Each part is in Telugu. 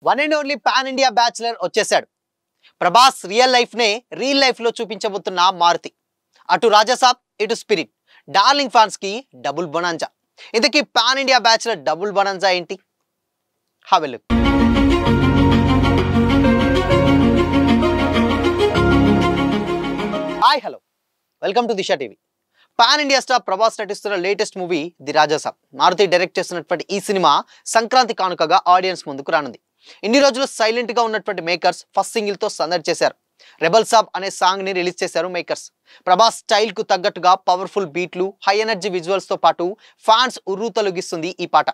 One and only pan India bachelor వచ్చేసాడు. ప్రభాస్ రియల్ లైఫ్ లో చూపించబోతున్న మారుతి. అటు రాజాసాబ్ ఇటు స్పిరిట్ డార్లింగ్ ఫ్యాన్స్ కి డబుల్ బొనాంజా. ఇంతకీ pan India bachelor double bonanza ఏంటి? హవెలు hi hello welcome to Disha TV. Pan India star Prabhas నటిస్తున్న latest movie the Raja Saab. Maruthi direct చేస్తున్నటువంటి ఈ సినిమా సంక్రాంతి కానుకగా ఆడియన్స్ ముందుకు రానుంది. ఇన్ని రోజులు సైలెంట్ గా ఉన్నటువంటి మేకర్స్ ఫస్ట్ సింగిల్ తో సందడి చేశారు. రెబల్ సాబ్ అనే సాంగ్ ని రిలీజ్ చేశారు మేకర్స్. ప్రభాస్ స్టైల్ కు తగ్గట్టుగా పవర్ఫుల్ బీట్లు, హై ఎనర్జీ విజువల్స్ తో పాటు ఫ్యాన్స్ ఉర్రూతలుగిస్తుంది ఈ పాట.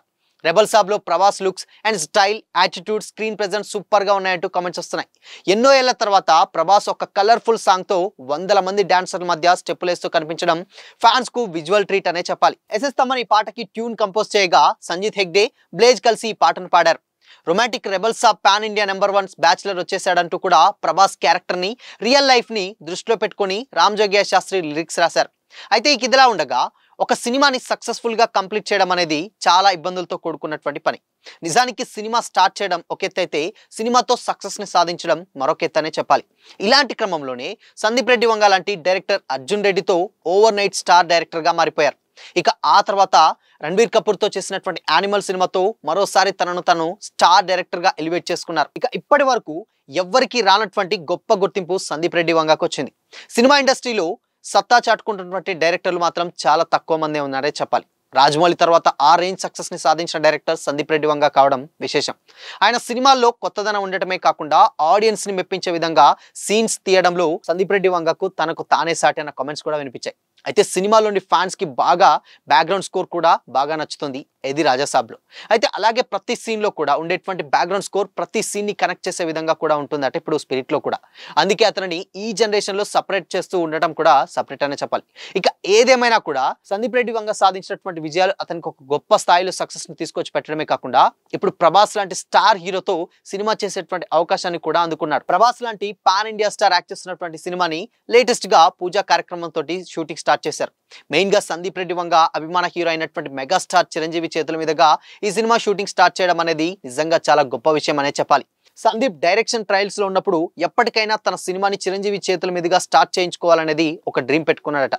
రెబల్ సాబ్ లో Prabhas looks and style, attitude, screen presence super గా ఉన్నాయంటూ కామెంట్స్ వస్తున్నాయి. ఎన్నో ఏళ్ల తర్వాత ప్రభాస్ ఒక కలర్ఫుల్ సాంగ్ తో వందల మంది డాన్సర్ల మధ్య స్టెప్పులేస్తూ కనిపించడం ఫ్యాన్స్ కు విజువల్ ట్రీట్ అనే చెప్పాలి. ఎస్ఎస్ తమన్ ఈ పాటకి ట్యూన్ కంపోజ్ చేయగా సంజీత్ హెగ్డే, బ్లేజ్ కలిసి ఈ పాటను పాడారు. రొమాంటిక్ రెబల్ సాబ్ పాన్ ఇండియా #1 బ్యాచులర్ వచ్చేసాడంటూ కూడా ప్రభాస్ క్యారెక్టర్ ని, రియల్ లైఫ్ ని దృష్టిలో పెట్టుకుని రామ్ జోగ్య శాస్త్రి లిరిక్స్ రాశారు. అయితే ఇదిలా ఉండగా ఒక సినిమాని సక్సెస్ఫుల్ గా కంప్లీట్ చేయడం అనేది చాలా ఇబ్బందులతో కూడుకున్నటువంటి పని. నిజానికి సినిమా స్టార్ట్ చేయడం ఒక ఎత్తు అయితే సినిమాతో సక్సెస్ ని సాధించడం మరొక ఎత్తు అనే చెప్పాలి. ఇలాంటి క్రమంలోనే సందీప్ రెడ్డి వంగ లాంటి డైరెక్టర్ అర్జున్ రెడ్డితో ఓవర్ నైట్ స్టార్ డైరెక్టర్ గా మారిపోయారు. ఇక ఆ తర్వాత రణబీర్ కపూర్ తో చేసినటువంటి యానిమల్ సినిమాతో మరోసారి తను స్టార్ డైరెక్టర్ గా ఎలివేట్ చేసుకున్నారు. ఇక ఇప్పటి వరకు ఎవ్వరికి రానటువంటి గొప్ప గుర్తింపు సందీప్ రెడ్డి వంగకు వచ్చింది. సినిమా ఇండస్ట్రీలో సత్తా చాటుకుంటున్నటువంటి డైరెక్టర్లు మాత్రం చాలా తక్కువ మందే ఉన్నారే చెప్పాలి. రాజమౌళి తర్వాత ఆ రేంజ్ సక్సెస్ ని సాధించిన డైరెక్టర్ సందీప్ రెడ్డి వంగ కావడం విశేషం. ఆయన సినిమాల్లో కొత్తదనం ఉండటమే కాకుండా ఆడియన్స్ ని మెప్పించే విధంగా సీన్స్ తీయడంలో సందీప్ రెడ్డి వంగకు తనకు తానే సాటి అన్న కామెంట్స్ కూడా వినిపించాయి. అయితే సినిమాలోని ఫ్యాన్స్ కి బాగా బ్యాక్గ్రౌండ్ స్కోర్ కూడా బాగా నచ్చుతుంది ఇది రాజాసాబ్ లో. అయితే అలాగే ప్రతి సీన్ లో కూడా ఉండేటువంటి బ్యాక్గ్రౌండ్ స్కోర్ ప్రతి సీన్ ని కనెక్ట్ చేసే విధంగా కూడా ఉంటుంది అంటే ఇప్పుడు స్పిరిట్ లో కూడా. అందుకే అతనిని ఈ జనరేషన్ లో సపరేట్ చేస్తూ ఉండటం కూడా సపరేట్ అనే చెప్పాలి. ఇక ఏదేమైనా కూడా సందీప్ రెడ్డి వంగ సాధించినటువంటి విజయాలు అతనికి ఒక గొప్ప స్థాయిలో సక్సెస్ ని తీసుకొచ్చి పెట్టడమే కాకుండా ఇప్పుడు ప్రభాస్ లాంటి స్టార్ హీరోతో సినిమా చేసేటువంటి అవకాశాన్ని కూడా అందుకున్నాడు. ప్రభాస్ లాంటి పాన్ ఇండియా స్టార్ యాక్ట్ చేస్తున్నటువంటి సినిమాని లేటెస్ట్ గా పూజా కార్యక్రమం తోటి షూటింగ్ స్టార్ట్ చేశారు. మెయిన్ గా సందీప్ రెడ్డి వంగ అభిమాన హీరో అయినటువంటి మెగాస్టార్ చిరంజీవి చేతుల మీదుగా ఈ సినిమా షూటింగ్ స్టార్ట్ చేయడం అనేది నిజంగా చాలా గొప్ప విషయం అనే చెప్పాలి. సందీప్ డైరెక్షన్ ట్రయల్స్ లో ఉన్నప్పుడు ఎప్పటికైనా తన సినిమాని చిరంజీవి చేతుల మీదుగా స్టార్ట్ చేయించుకోవాలనేది ఒక డ్రీమ్ పెట్టుకున్నాడట.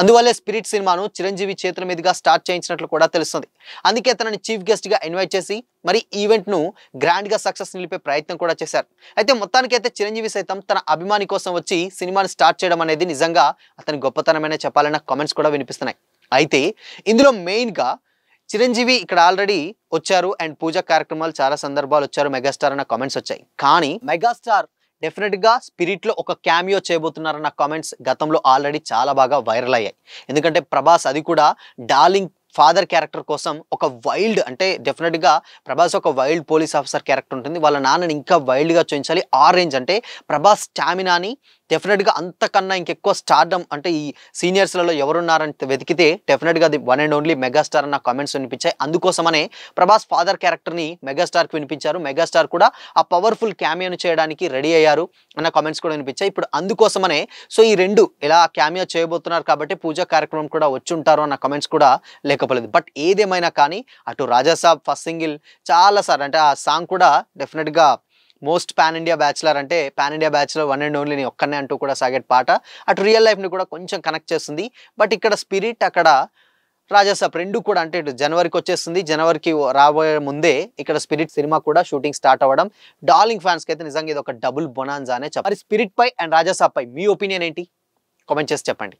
అందువల్లే స్పిరిట్ సినిమాను చిరంజీవి చేతుల మీదుగా స్టార్ట్ చేయించినట్లు కూడా తెలుస్తుంది. అందుకే తనని చీఫ్ గెస్ట్ గా ఇన్వైట్ చేసి మరి ఈవెంట్ ను గ్రాండ్ గా సక్సెస్ నిలిపే ప్రయత్నం కూడా చేశారు. అయితే మొత్తానికైతే చిరంజీవి సైతం తన అభిమాని కోసం వచ్చి సినిమాని స్టార్ట్ చేయడం అనేది నిజంగా అతని గొప్పతనమైన చెప్పాలన్న కామెంట్స్ కూడా వినిపిస్తున్నాయి. అయితే ఇందులో మెయిన్ గా చిరంజీవి ఇక్కడ ఆల్రెడీ వచ్చారు అండ్ పూజా కార్యక్రమాలు చాలా సందర్భాలు వచ్చారు మెగాస్టార్ అన్న కామెంట్స్ వచ్చాయి. కానీ మెగాస్టార్ డెఫినెట్ గా స్పిరిట్ లో ఒక క్యామియో చేయబోతున్నారన్న కామెంట్స్ గతంలో ఆల్రెడీ చాలా బాగా వైరల్ అయ్యాయి. ఎందుకంటే ప్రభాస్ అది కూడా డార్లింగ్ ఫాదర్ క్యారెక్టర్ కోసం ఒక వైల్డ్, అంటే డెఫినెట్ గా ప్రభాస్ ఒక వైల్డ్ పోలీస్ ఆఫీసర్ క్యారెక్టర్ ఉంటుంది. వాళ్ళ నాన్నని ఇంకా వైల్డ్ గా చూపించాలి. ఆ రేంజ్ అంటే ప్రభాస్ స్టామినాని డెఫినెట్ గా అంతకన్నా ఇంకెక్కువ స్టార్డమ్ అంటే ఈ సీనియర్స్ లలో ఎవరున్నారని వెతికితే డెఫినెట్ గా అది వన్ అండ్ ఓన్లీ మెగాస్టార్ అన్న కామెంట్స్ వినిపించాయి. అందుకోసమనే ప్రభాస్ ఫాదర్ క్యారెక్టర్ ని మెగాస్టార్ కి వినిపించారు. మెగాస్టార్ కూడా ఆ పవర్ఫుల్ క్యామియోని చేయడానికి రెడీ అయ్యారు అన్న కామెంట్స్ కూడా వినిపించాయి. ఇప్పుడు అందుకోసమనే సో ఈ రెండు ఇలా క్యామియో చేయబోతున్నారు కాబట్టి పూజా కార్యక్రమం కూడా వచ్చి ఉంటారు అన్న కామెంట్స్ కూడా లేకపోలేదు. బట్ ఏదేమైనా కానీ అటు రాజాసాబ్ ఫస్ట్ సింగిల్ చాలా సార్ అంటే ఆ సాంగ్ కూడా డెఫినెట్ గా మోస్ట్ పాన్ ఇండియా బ్యాచులర్ అంటే pan India bachelor one and only ఒక్కనే అంటూ కూడా సాగే పాట అటు రియల్ లైఫ్ ని కూడా కొంచెం కనెక్ట్ చేస్తుంది. బట్ ఇక్కడ స్పిరిట్ అక్కడ రాజాసాబ్ రెండు కూడా అంటే ఇటు జనవరికి వచ్చేస్తుంది. జనవరికి రాబోయే ముందే ఇక్కడ స్పిరిట్ సినిమా కూడా షూటింగ్ స్టార్ట్ అవ్వడం డార్లింగ్ ఫ్యాన్స్ కి అయితే నిజంగా ఇది ఒక డబుల్ బొనాన్జా అనే చెప్పాలి. స్పిరిట్ పై అండ్ రాజాసాబ్ పై మీ ఒపీనియన్ ఏంటి? కామెంట్ చేసి చెప్పండి.